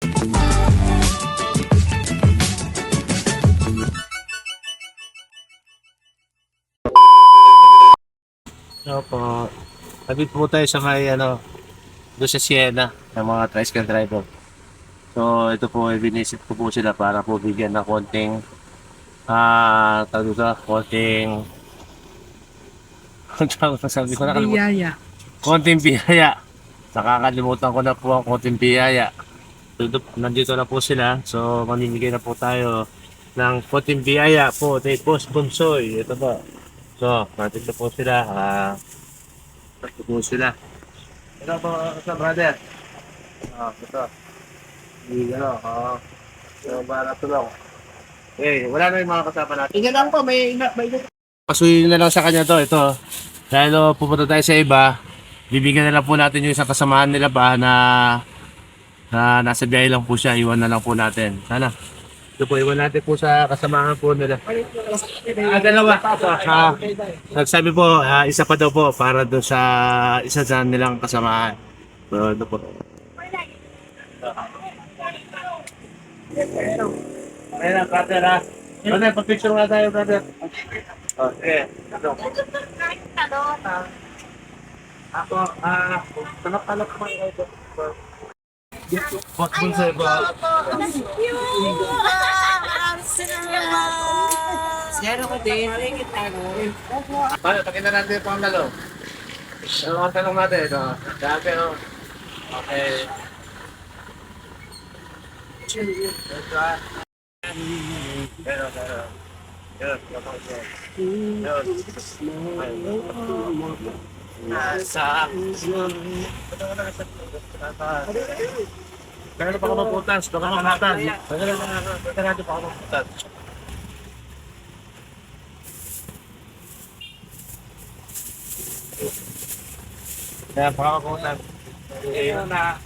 Opo. Nabit po tayo sa may doon sa Siena ng mga tricycle driver. So ito po, binisit ko po sila para po bigyan ng konting tawag dito, konting sabi ko nakalimutan. Biyaya. Konting biyaya. Nakakalimutan ko na po ang konting biyaya. Nandito na po sila. So mamimigay na po tayo ng konting biyaya po kay Boss Bunsoy. Ito po. So, nandito po sila. Ito po sila. Ito po, ito brother. Ito. Hindi so, para tulong. Eh, wala na yung mga kasama natin. Ingat lang po, may pasuyin na lang sa kanya to, ito. Dahil pupunta tayo sa iba, bibigyan na lang po natin yung isang kasamahan nila pa na nasa biyahe lang po siya, iwan na lang po natin. Sana. Ito po, iwan natin po sa kasamahan po nila. Dalawa. Nagsabi po, isa pa daw po para doon sa isa sa nilang kasamahan. So, ito po. Ayan, brother ha. Brother, pa-picture nga tayo, brother. Okay. Ako, tanap-tanap ko ito. What will say ba? Zero ko din. Paano, pakita natin po ang lalo. Ano ang tanong natin ito? Dati, no? Okay. Ito ah. Pero. Nasa. Kaya pa ako maputas, baka mamatay. Kaya pa ako maputas. Kaya pa ako maputas. Ayun na.